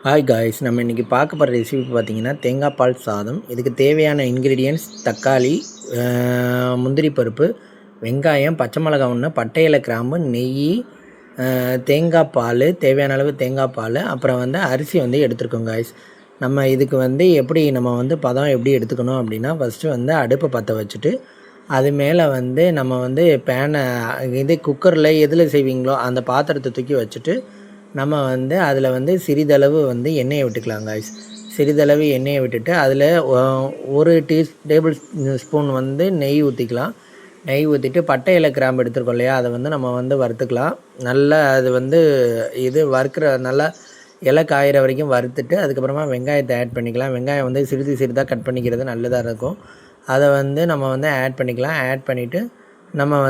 Hi guys, நம்ம இன்றைக்கி பார்க்க போகிற ரெசிபி பார்த்திங்கன்னா தேங்காய் பால் சாதம். இதுக்கு தேவையான இன்க்ரீடியன்ட்ஸ் தக்காளி, முந்திரி பருப்பு, வெங்காயம், பச்சை மிளகாய் ஒன்று, பட்டை இலை, கிராம்பு, நெய், தேங்காய் பால், தேவையான அளவு தேங்காய் பால், அப்புறம் அரிசி எடுத்துருக்கோம் காய்ஸ். நம்ம இதுக்கு எப்படி நம்ம பதம் எப்படி எடுத்துக்கணும் அப்படின்னா, ஃபஸ்ட்டு அடுப்பை பற்ற வச்சுட்டு அது மேலே நம்ம பேனை குக்கரில் எதில் செய்வீங்களோ அந்த பாத்திரத்தை தூக்கி வச்சுட்டு நம்ம அதில் சிறிதளவு எண்ணெயை விட்டுக்கலாம் காய்ஸ். சிறிதளவு எண்ணெயை விட்டுட்டு அதில் ஒரு டேபிள் ஸ்பூன் நெய் ஊற்றிக்கலாம். நெய் ஊற்றிட்டு பட்டை இலை, கிராம்பு எடுத்துருக்கோம் இல்லையா, அதை நம்ம வறுத்துக்கலாம். நல்லா அது இது வறுக்கிற நல்லா இலை காயிற வரைக்கும் வறுத்துட்டு அதுக்கப்புறமா வெங்காயத்தை ஆட் பண்ணிக்கலாம். வெங்காயம் சிறிது சிறிதாக கட் பண்ணிக்கிறது நல்லதாக இருக்கும். அதை நம்ம ஆட் பண்ணிக்கலாம். ஆட் பண்ணிவிட்டு நம்ம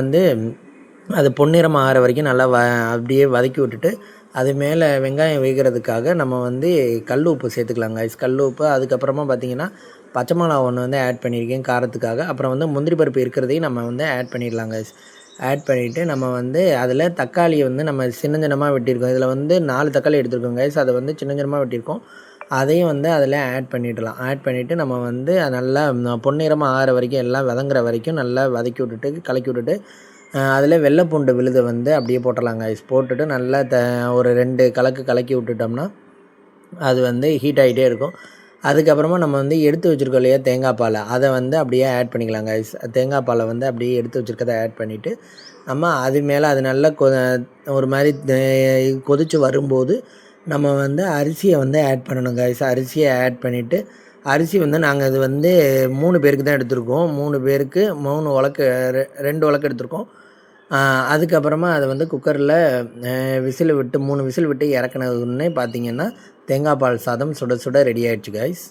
அது பொன்னிறமாக ஆகிற வரைக்கும் நல்லா அப்படியே வதக்கி விட்டுட்டு அது மேலே வெங்காயம் வேகிறதுக்காக நம்ம கல் உப்பு சேர்த்துக்கலாம் காய்ஸ். கல் உப்பு, அதுக்கப்புறமா பார்த்திங்கன்னா பச்சை மிளகா ஒன்று ஆட் பண்ணியிருக்கேன் காரத்துக்காக. அப்புறம் முந்திரி பருப்பு இருக்கிறதையும் நம்ம ஆட் பண்ணிடலாம் காய்ஸ். ஆட் பண்ணிவிட்டு நம்ம அதில் தக்காளியை நம்ம சின்ன சின்னமாக வெட்டியிருக்கோம். இதில் 4 தக்காளி எடுத்துருக்கோம் காய்ஸ். அதை சின்ன சின்னமாக வெட்டியிருக்கோம். அதையும் அதில் ஆட் பண்ணிடலாம். ஆட் பண்ணிவிட்டு நம்ம நல்லா பொன்னிறமாக ஆகிற வரைக்கும் எல்லாம் வதங்குற வரைக்கும் நல்லா வதக்கி விட்டுட்டு கலக்கி விட்டுட்டு அதில் வெள்ளை பூண்டு விழுதை அப்படியே போட்டுடலாம் காய்ஸ். போட்டுட்டு நல்லா ஒரு 2 கலக்கி விட்டுட்டோம்னா அது ஹீட் ஆகிட்டே இருக்கும். அதுக்கப்புறமா நம்ம எடுத்து வச்சுருக்கோம் இல்லையா தேங்காய் பாலை, அதை அப்படியே ஆட் பண்ணிக்கலாம் காய்ஸ். தேங்காய் பாலை அப்படியே எடுத்து வச்சுருக்கதை ஆட் பண்ணிவிட்டு நம்ம அது மேலே அது நல்லா ஒரு மாதிரி கொதித்து வரும்போது நம்ம அரிசியை ஆட் பண்ணணும் காய்ஸ். அரிசியை ஆட் பண்ணிவிட்டு அரிசி நாங்கள் அது 3 பேருக்கு தான் எடுத்திருக்கோம். 3 பேருக்கு 3 உலக்கு 2 உலக்கு எடுத்திருக்கோம். அதுக்கப்புறமா அதை குக்கரில் விசில் விட்டு 3 விசில் விட்டு இறக்குனதுன்னே பார்த்திங்கன்னா தேங்காய் பால் சாதம் சுட சுட ரெடி ஆகிடுச்சு காய்ஸ்.